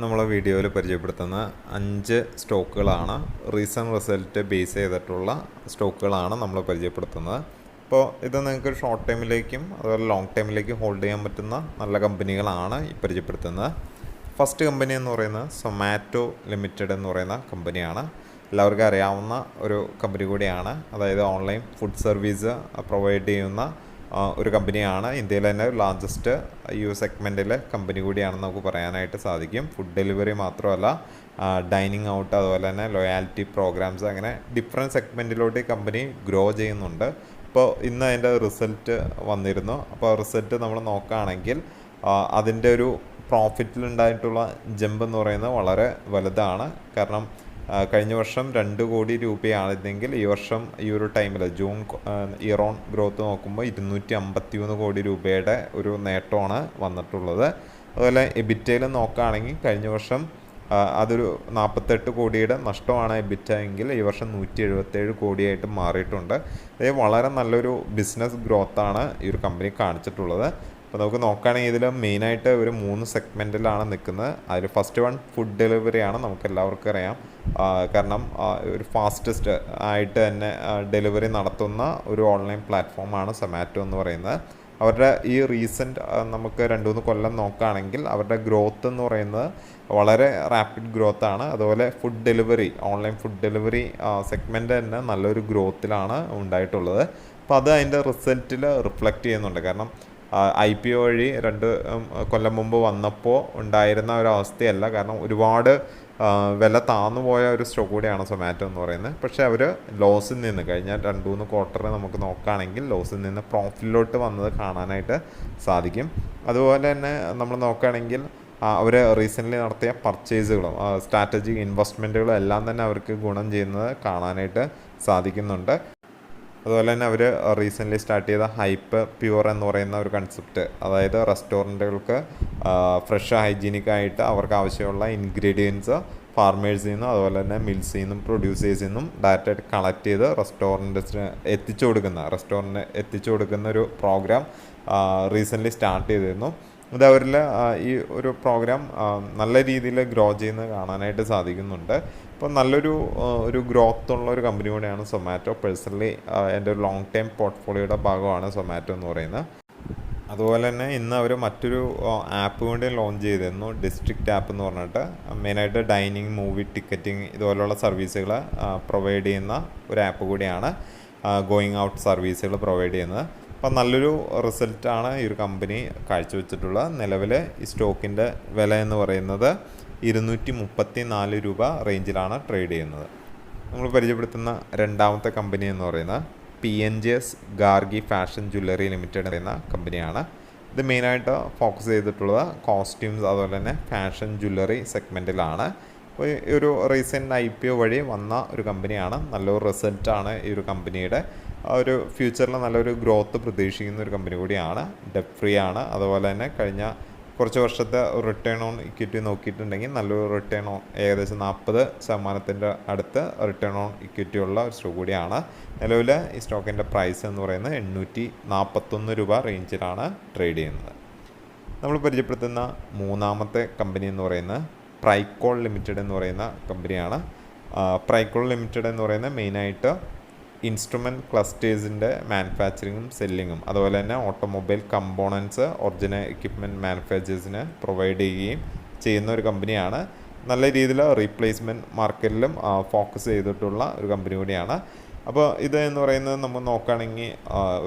നമ്മളെ വീഡിയോയിൽ പരിചയപ്പെടുത്തുന്ന 5 സ്റ്റോക്കുകളാണ്. റീസെൻറ്റ് റിസൾട്ട് ബേസ് ചെയ്തിട്ടുള്ള സ്റ്റോക്കുകളാണ് നമ്മൾ പരിചയപ്പെടുത്തുന്നത്. അപ്പോൾ ഇത് നിങ്ങൾക്ക് ഷോർട്ട് ടൈമിലേക്കും അതുപോലെ ലോങ് ടൈമിലേക്കും ഹോൾഡ് ചെയ്യാൻ പറ്റുന്ന നല്ല കമ്പനികളാണ് ഈ പരിചയപ്പെടുത്തുന്നത്. ഫസ്റ്റ് കമ്പനി എന്ന് പറയുന്നത് സൊമാറ്റോ ലിമിറ്റഡ് എന്ന് പറയുന്ന കമ്പനിയാണ്. എല്ലാവർക്കും അറിയാവുന്ന ഒരു കമ്പനി കൂടിയാണ്. അതായത് ഓൺലൈൻ ഫുഡ് സർവീസ് പ്രൊവൈഡ് ചെയ്യുന്ന ഒരു കമ്പനിയാണ്. ഇന്ത്യയിലെ തന്നെ ലാർജസ്റ്റ് സെഗ്മെൻറ്റിലെ കമ്പനി കൂടിയാണെന്ന് നമുക്ക് പറയാനായിട്ട് സാധിക്കും. ഫുഡ് ഡെലിവറി മാത്രമല്ല, ഡൈനിങ് ഔട്ട്, അതുപോലെ തന്നെ ലോയാലിറ്റി പ്രോഗ്രാംസ്, അങ്ങനെ ഡിഫറെൻറ്റ് സെഗ്മെൻറ്റിലോട്ട് ഈ കമ്പനി ഗ്രോ ചെയ്യുന്നുണ്ട്. അപ്പോൾ ഇന്ന് അതിൻ്റെ റിസൾട്ട് വന്നിരുന്നു. അപ്പോൾ റിസൾട്ട് നമ്മൾ നോക്കുകയാണെങ്കിൽ അതിൻ്റെ ഒരു പ്രോഫിറ്റിലുണ്ടായിട്ടുള്ള ജമ്പ് എന്ന് പറയുന്നത് വളരെ വലുതാണ്. കാരണം കഴിഞ്ഞ വർഷം 2 കോടി രൂപയായിരുന്നെങ്കിൽ ഈ വർഷം ഈ ഒരു ടൈമിൽ ജൂൺ ഇയർ ഓൺ ഗ്രോത്ത് നോക്കുമ്പോൾ 251 കോടി രൂപയുടെ ഒരു നേട്ടമാണ് വന്നിട്ടുള്ളത്. അതുപോലെ എബിറ്റയിൽ നോക്കുകയാണെങ്കിൽ കഴിഞ്ഞ വർഷം അതൊരു 48 കോടിയുടെ നഷ്ടമാണ് എബിറ്റ എങ്കിൽ ഈ വർഷം 177 കോടിയായിട്ട് മാറിയിട്ടുണ്ട്. ഇത് വളരെ നല്ലൊരു ബിസിനസ് ഗ്രോത്താണ് ഈ ഒരു കമ്പനി കാണിച്ചിട്ടുള്ളത്. അപ്പോൾ നമുക്ക് നോക്കുകയാണെങ്കിൽ ഇതിൽ മെയിനായിട്ട് ഒരു 3 സെഗ്മെൻറ്റിലാണ് നിൽക്കുന്നത്. അതിൽ ഫസ്റ്റ് വൺ ഫുഡ് ഡെലിവറിയാണ്. നമുക്ക് എല്ലാവർക്കും അറിയാം, കാരണം ഒരു ഫാസ്റ്റസ്റ്റ് ആയിട്ട് തന്നെ ഡെലിവറി നടത്തുന്ന ഒരു ഓൺലൈൻ പ്ലാറ്റ്ഫോമാണ് സൊമാറ്റോ എന്ന് പറയുന്നത്. അവരുടെ ഈ റീസെൻറ്റ് നമുക്ക് 2-3 കൊല്ലം നോക്കുകയാണെങ്കിൽ അവരുടെ ഗ്രോത്ത് എന്ന് പറയുന്നത് വളരെ റാപ്പിഡ് ഗ്രോത്താണ്. അതുപോലെ food delivery, online food delivery segment തന്നെ നല്ലൊരു ഗ്രോത്തിലാണ് ഉണ്ടായിട്ടുള്ളത്. അപ്പോൾ അത് അതിൻ്റെ റിസൾട്ടിൽ റിഫ്ലക്റ്റ് ചെയ്യുന്നുണ്ട്. കാരണം IPO വഴി 2 കൊല്ലം മുമ്പ് വന്നപ്പോൾ ഉണ്ടായിരുന്ന ഒരു അവസ്ഥയല്ല. കാരണം ഒരുപാട് വില താന്നു പോയ ഒരു സ്റ്റോക്ക് കൂടിയാണ് സൊമാറ്റോ എന്ന് പറയുന്നത്. പക്ഷേ അവർ ലോസിൽ നിന്ന് കഴിഞ്ഞ 2-3 ക്വാർട്ടർ നമുക്ക് നോക്കുകയാണെങ്കിൽ ലോസിൽ നിന്ന് പ്രോഫിറ്റിലോട്ട് വന്നത് കാണാനായിട്ട് സാധിക്കും. അതുപോലെ തന്നെ നമ്മൾ നോക്കുകയാണെങ്കിൽ അവർ റീസെൻ്റ്ലി നടത്തിയ പർച്ചേസുകളും സ്ട്രാറ്റജിക് ഇൻവെസ്റ്റ്മെൻറ്റുകളും എല്ലാം തന്നെ അവർക്ക് ഗുണം ചെയ്യുന്നത് കാണാനായിട്ട് സാധിക്കുന്നുണ്ട്. അതുപോലെ തന്നെ അവർ റീസെൻ്റ്ലി സ്റ്റാർട്ട് ചെയ്ത ഹൈപ്പ് പ്യുവർ എന്ന് പറയുന്ന ഒരു കൺസെപ്റ്റ്, അതായത് റെസ്റ്റോറൻറ്റുകൾക്ക് ഫ്രഷ് ഹൈജീനിക്കായിട്ട് അവർക്ക് ആവശ്യമുള്ള ഇൻഗ്രീഡിയൻസ് ഫാർമേഴ്സിൽ നിന്നും അതുപോലെ തന്നെ മിൽസിൽ നിന്നും പ്രൊഡ്യൂസേഴ്സിൽ നിന്നും ഡയറക്റ്റായിട്ട് കളക്ട് ചെയ്ത് റെസ്റ്റോറൻറ്റ്സിന് എത്തിച്ചു കൊടുക്കുന്ന ഒരു പ്രോഗ്രാം റീസെൻ്റ്ലി സ്റ്റാർട്ട് ചെയ്തിരുന്നു. ഇത് അവരിൽ ഈ ഒരു പ്രോഗ്രാം നല്ല രീതിയിൽ ഗ്രോ ചെയ്യുന്നത് കാണാനായിട്ട് സാധിക്കുന്നുണ്ട്. അപ്പോൾ നല്ലൊരു ഗ്രോത്തുള്ള ഒരു കമ്പനി കൂടെയാണ് സൊമാറ്റോ. പേഴ്സണലി എൻ്റെ ഒരു ലോങ് ടൈം പോർട്ട്ഫോളിയോയുടെ ഭാഗമാണ് സൊമാറ്റോ എന്ന് പറയുന്നത്. അതുപോലെ തന്നെ ഇന്ന് അവർ മറ്റൊരു ആപ്പ് കൂടി ലോഞ്ച് ചെയ്തിരുന്നു, ഡിസ്ട്രിക്റ്റ് ആപ്പ് എന്ന് പറഞ്ഞിട്ട്. മെയിനായിട്ട് ഡൈനിങ്, മൂവി ടിക്കറ്റിംഗ് ഇതുപോലുള്ള സർവീസുകൾ പ്രൊവൈഡ് ചെയ്യുന്ന ഒരു ആപ്പ് കൂടിയാണ്. ഗോയിങ് ഔട്ട് സർവീസുകൾ പ്രൊവൈഡ് ചെയ്യുന്നത്. അപ്പോൾ നല്ലൊരു റിസൾട്ടാണ് ഈ ഒരു കമ്പനി കാഴ്ചവെച്ചിട്ടുള്ളത്. നിലവിൽ ഈ സ്റ്റോക്കിൻ്റെ വില എന്ന് പറയുന്നത് 234 രൂപ റേഞ്ചിലാണ് ട്രേഡ് ചെയ്യുന്നത്. നമ്മൾ പരിചയപ്പെടുത്തുന്ന രണ്ടാമത്തെ കമ്പനി എന്ന് പറയുന്നത് PNGS Gargi fashion jewellery limited എന്ന കമ്പനിയാണ്. ഇത് മെയിനായിട്ട് ഫോക്കസ് ചെയ്തിട്ടുള്ളത് കോസ്റ്റ്യൂംസ് അതുപോലെ തന്നെ ഫാഷൻ ജ്വല്ലറി സെഗ്മെൻറ്റിലാണ്. അപ്പോൾ ഈ ഒരു റീസെൻറ്റ് IPO വഴി വന്ന ഒരു കമ്പനിയാണ്. നല്ലൊരു റിസൾട്ടാണ് ഈ ഒരു കമ്പനിയുടെ. ഒരു ഫ്യൂച്ചറിൽ നല്ലൊരു ഗ്രോത്ത് പ്രതീക്ഷിക്കുന്ന ഒരു കമ്പനി കൂടിയാണ്. ഡെറ്റ് ഫ്രീ ആണ്. അതുപോലെ തന്നെ കഴിഞ്ഞ കുറച്ച് വർഷത്തെ റിട്ടേൺ ഓൺ ഇക്വിറ്റി നോക്കിയിട്ടുണ്ടെങ്കിൽ നല്ലൊരു റിട്ടേൺ ഓൺ ഏകദേശം 40% അടുത്ത് റിട്ടേൺ ഓൺ ഇക്വിറ്റി ഉള്ള ഒരു സ്റ്റോക്ക് കൂടിയാണ്. നിലവിൽ ഈ സ്റ്റോക്കിൻ്റെ പ്രൈസ് എന്ന് പറയുന്നത് 841 രൂപ റേഞ്ചിലാണ് ട്രേഡ് ചെയ്യുന്നത്. നമ്മൾ പരിചയപ്പെടുത്തുന്ന മൂന്നാമത്തെ കമ്പനി എന്ന് പറയുന്നത് പ്രൈക്കോൾ ലിമിറ്റഡ് എന്ന് പറയുന്ന കമ്പനിയാണ്. പ്രൈക്കോൾ ലിമിറ്റഡ് എന്ന് പറയുന്നത് മെയിനായിട്ട് ഇൻസ്ട്രുമെൻറ്റ് ക്ലസ്റ്റേഴ്സിൻ്റെ മാനുഫാക്ചറിങ്ങും സെല്ലിങ്ങും അതുപോലെ തന്നെ ഓട്ടോമൊബൈൽ കമ്പോണൻസ് ഒറിജിനൽ എക്യുപ്മെൻറ്റ് മാനുഫാക്ചേഴ്സിന് പ്രൊവൈഡ് ചെയ്യുകയും ചെയ്യുന്ന ഒരു കമ്പനിയാണ്. നല്ല രീതിയിൽ റീപ്ലേസ്മെൻറ്റ് മാർക്കറ്റിലും ഫോക്കസ് ചെയ്തിട്ടുള്ള ഒരു കമ്പനി കൂടിയാണ്. അപ്പോൾ ഇത് എന്ന് പറയുന്നത് നമ്മൾ നോക്കുകയാണെങ്കിൽ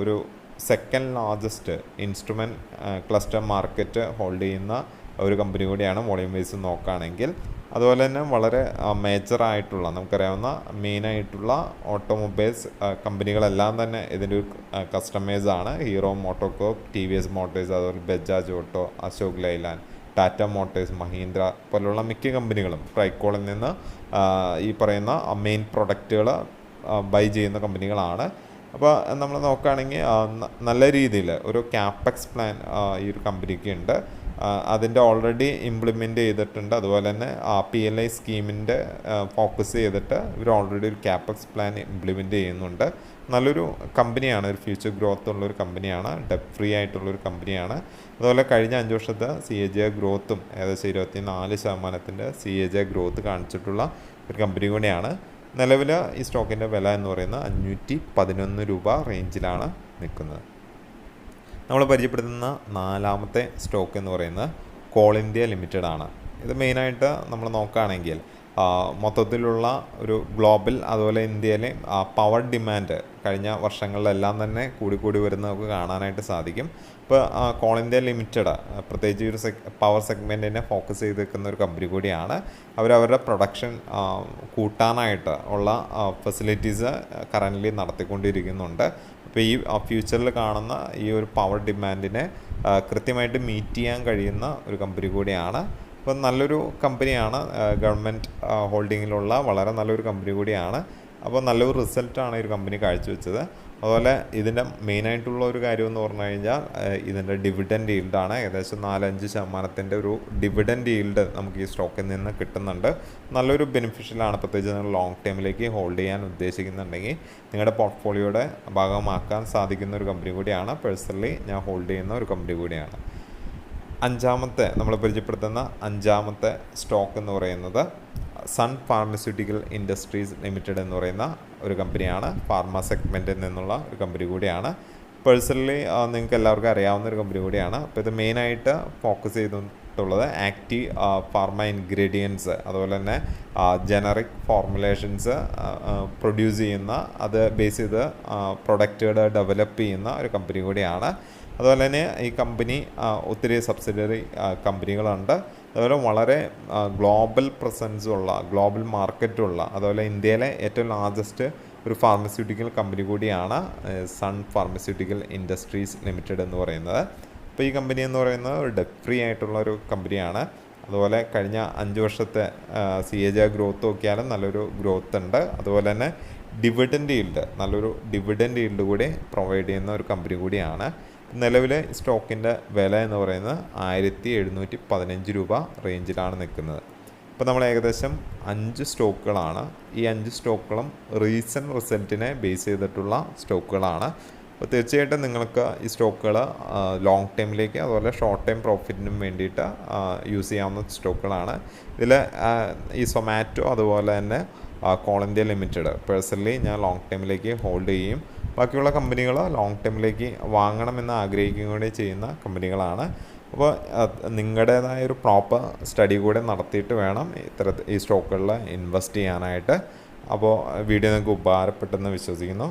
ഒരു second largest instrument cluster market hold ചെയ്യുന്ന ഒരു കമ്പനി കൂടിയാണ് വോളിയം വൈസ് നോക്കുകയാണെങ്കിൽ. അതുപോലെ തന്നെ വളരെ മേജറായിട്ടുള്ള നമുക്കറിയാവുന്ന മെയിനായിട്ടുള്ള ഓട്ടോമൊബൈൽസ് കമ്പനികളെല്ലാം തന്നെ ഇതിൻ്റെ ഒരു കസ്റ്റമേഴ്സാണ്. ഹീറോ മോട്ടോകോപ്പ്, TVS മോട്ടോഴ്സ്, അതുപോലെ Bajaj auto, Ashok Leyland, Tata Motors, Mahindra പോലുള്ള മിക്ക കമ്പനികളും പ്രൈക്കോളിൽ നിന്ന് ഈ പറയുന്ന മെയിൻ പ്രൊഡക്റ്റുകൾ ബൈ ചെയ്യുന്ന കമ്പനികളാണ്. അപ്പോൾ നമ്മൾ നോക്കുകയാണെങ്കിൽ നല്ല രീതിയിൽ ഒരു ക്യാപെക്സ് പ്ലാൻ ഈ ഒരു കമ്പനിക്ക് ഉണ്ട്. അതിൻ്റെ ഓൾറെഡി ഇംപ്ലിമെൻ്റ് ചെയ്തിട്ടുണ്ട്. അതുപോലെ തന്നെ PLI സ്കീമിൻ്റെ ഫോക്കസ് ചെയ്തിട്ട് ഇവർ ഓൾറെഡി ഒരു ക്യാപെക്സ് പ്ലാൻ ഇംപ്ലിമെൻ്റ് ചെയ്യുന്നുണ്ട്. നല്ലൊരു കമ്പനിയാണ്, ഒരു ഫ്യൂച്ചർ ഗ്രോത്ത് ഉള്ളൊരു കമ്പനിയാണ്, ഡെറ്റ് ഫ്രീ ആയിട്ടുള്ളൊരു കമ്പനിയാണ്. അതുപോലെ കഴിഞ്ഞ 5 വർഷത്തെ CAGR ഗ്രോത്തും ഏകദേശം 24% CAGR ഗ്രോത്ത് കാണിച്ചിട്ടുള്ള ഒരു കമ്പനി കൂടിയാണ്. നിലവിൽ ഈ സ്റ്റോക്കിൻ്റെ വില എന്ന് പറയുന്നത് 511 രൂപ റേഞ്ചിലാണ് നിൽക്കുന്നത്. നമ്മൾ പരിചയപ്പെടുത്തുന്ന 4ാമത്തെ സ്റ്റോക്ക് എന്ന് പറയുന്നത് കോൾ ഇന്ത്യ ലിമിറ്റഡ് ആണ്. ഇത് മെയിനായിട്ട് നമ്മൾ നോക്കുകയാണെങ്കിൽ മൊത്തത്തിലുള്ള ഒരു ഗ്ലോബൽ അതുപോലെ ഇന്ത്യയിലെ പവർ ഡിമാൻഡ് കഴിഞ്ഞ വർഷങ്ങളിലെല്ലാം തന്നെ കൂടി വരുന്നത് നമുക്ക് കാണാനായിട്ട് സാധിക്കും. ഇപ്പോൾ കോൾ ഇന്ത്യ ലിമിറ്റഡ് പ്രത്യേകിച്ച് ഒരു പവർ സെഗ്മെൻറ്റിനെ ഫോക്കസ് ചെയ്ത് നിൽക്കുന്ന ഒരു കമ്പനി കൂടിയാണ്. അവരവരുടെ പ്രൊഡക്ഷൻ കൂട്ടാനായിട്ട് ഉള്ള ഫെസിലിറ്റീസ് കറൻ്റ്ലി നടത്തിക്കൊണ്ടിരിക്കുന്നുണ്ട്. അപ്പോൾ ഈ ഫ്യൂച്ചറിൽ കാണുന്ന ഈ ഒരു പവർ ഡിമാൻഡിനെ കൃത്യമായിട്ട് മീറ്റ് ചെയ്യാൻ കഴിയുന്ന ഒരു കമ്പനി കൂടിയാണ്. അപ്പോൾ നല്ലൊരു കമ്പനിയാണ്, ഗവൺമെൻറ് ഹോൾഡിങ്ങിലുള്ള വളരെ നല്ലൊരു കമ്പനി കൂടിയാണ്. അപ്പോൾ നല്ലൊരു റിസൾട്ടാണ് ഈ ഒരു കമ്പനി കാഴ്ചവെച്ചത്. അതുപോലെ ഇതിൻ്റെ മെയിനായിട്ടുള്ള ഒരു കാര്യം എന്ന് പറഞ്ഞു കഴിഞ്ഞാൽ ഇതിൻ്റെ ഡിവിഡൻഡ് ഈൽഡാണ്. ഏകദേശം 4-5% ഒരു ഡിവിഡൻഡ് ഈൽഡ് നമുക്ക് ഈ സ്റ്റോക്കിൽ നിന്ന് കിട്ടുന്നുണ്ട്. നല്ലൊരു ബെനിഫിഷ്യലാണ്, പ്രത്യേകിച്ച് നിങ്ങൾ ലോങ് ടൈമിലേക്ക് ഹോൾഡ് ചെയ്യാൻ ഉദ്ദേശിക്കുന്നുണ്ടെങ്കിൽ നിങ്ങളുടെ പോർട്ട്ഫോളിയോയുടെ ഭാഗമാക്കാൻ സാധിക്കുന്ന ഒരു കമ്പനി കൂടിയാണ്. പേഴ്സണലി ഞാൻ ഹോൾഡ് ചെയ്യുന്ന ഒരു കമ്പനി കൂടിയാണ്. നമ്മൾ പരിചയപ്പെടുത്തുന്ന 5ാമത്തെ സ്റ്റോക്ക് എന്ന് പറയുന്നത് സൺ ഫാർമസ്യൂട്ടിക്കൽ ഇൻഡസ്ട്രീസ് ലിമിറ്റഡ് എന്ന് പറയുന്ന ഒരു കമ്പനിയാണ്. ഫാർമ സെഗ്മെൻറ്റിൽ നിന്നുള്ള ഒരു കമ്പനി കൂടിയാണ്. പേഴ്സണലി നിങ്ങൾക്ക് എല്ലാവർക്കും അറിയാവുന്ന ഒരു കമ്പനി കൂടിയാണ്. അപ്പോൾ ഇത് മെയിനായിട്ട് ഫോക്കസ് ചെയ്തിട്ടുള്ളത് ആക്റ്റീവ് ഫാർമ ഇൻഗ്രീഡിയൻസ് അതുപോലെ തന്നെ ജനറിക് ഫോർമുലേഷൻസ് പ്രൊഡ്യൂസ് ചെയ്യുന്ന, അത് ബേസ് ചെയ്ത് പ്രൊഡക്റ്റുകൾ ഡെവലപ്പ് ചെയ്യുന്ന ഒരു കമ്പനി കൂടിയാണ്. അതുപോലെ തന്നെ ഈ കമ്പനി ഒത്തിരി സബ്സിഡിയറി കമ്പനികളുണ്ട്. അതുപോലെ വളരെ ഗ്ലോബൽ പ്രസൻസുള്ള, ഗ്ലോബൽ മാർക്കറ്റുള്ള, അതുപോലെ ഇന്ത്യയിലെ ഏറ്റവും ലാർജസ്റ്റ് ഒരു ഫാർമസ്യൂട്ടിക്കൽ കമ്പനി കൂടിയാണ് സൺ ഫാർമസ്യൂട്ടിക്കൽ ഇൻഡസ്ട്രീസ് ലിമിറ്റഡ് എന്ന് പറയുന്നത്. അപ്പോൾ ഈ കമ്പനി എന്ന് പറയുന്നത് ഒരു ഡെറ്റ് ഫ്രീ ആയിട്ടുള്ള ഒരു കമ്പനിയാണ്. അതുപോലെ കഴിഞ്ഞ 5 വർഷത്തെ CAGR ഗ്രോത്ത് നോക്കിയാലും നല്ലൊരു ഗ്രോത്ത് ഉണ്ട്. അതുപോലെ തന്നെ നല്ലൊരു ഡിവിഡൻഡ് ഈൽഡ് കൂടി പ്രൊവൈഡ് ചെയ്യുന്ന ഒരു കമ്പനി കൂടിയാണ്. നിലവിലെ സ്റ്റോക്കിൻ്റെ വില എന്ന് പറയുന്നത് 1715 രൂപ റേഞ്ചിലാണ് നിൽക്കുന്നത്. ഇപ്പോൾ നമ്മൾ ഏകദേശം 5 സ്റ്റോക്കുകളാണ്. ഈ 5 സ്റ്റോക്കുകളും റീസെൻറ്റ് റിസൾട്ടിനെ ബേസ് ചെയ്തിട്ടുള്ള സ്റ്റോക്കുകളാണ്. അപ്പോൾ തീർച്ചയായിട്ടും നിങ്ങൾക്ക് ഈ സ്റ്റോക്കുകൾ ലോങ് ടൈമിലേക്ക് അതുപോലെ ഷോർട്ട് ടൈം പ്രോഫിറ്റിനും വേണ്ടിയിട്ട് യൂസ് ചെയ്യാവുന്ന സ്റ്റോക്കുകളാണ്. ഇതിൽ ഈ സൊമാറ്റോ അതുപോലെ തന്നെ കോൾ ഇന്ത്യ ലിമിറ്റഡ് പേഴ്സണലി ഞാൻ ലോങ് ടൈമിലേക്ക് ഹോൾഡ് ചെയ്യും. ബാക്കിയുള്ള കമ്പനികൾ ലോങ് ടൈമിലേക്ക് വാങ്ങണമെന്ന് ആഗ്രഹിക്കുകയും കൂടി ചെയ്യുന്ന കമ്പനികളാണ്. അപ്പോൾ നിങ്ങളുടേതായ ഒരു പ്രോപ്പർ സ്റ്റഡി കൂടെ നടത്തിയിട്ട് വേണം ഈ സ്റ്റോക്കുകളിൽ ഇൻവെസ്റ്റ് ചെയ്യാനായിട്ട്. അപ്പോൾ വീഡിയോ നിങ്ങൾക്ക് ഉപകാരപ്പെട്ടെന്ന് വിശ്വസിക്കുന്നു.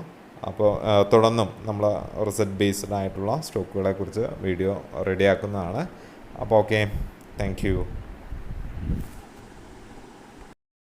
അപ്പോൾ തുടർന്നും നമ്മൾ റിസൾട്ട് ബേസ്ഡ് ആയിട്ടുള്ള സ്റ്റോക്കുകളെക്കുറിച്ച് വീഡിയോ റെഡിയാക്കുന്നതാണ്. അപ്പോൾ ഓക്കെ, താങ്ക് യു.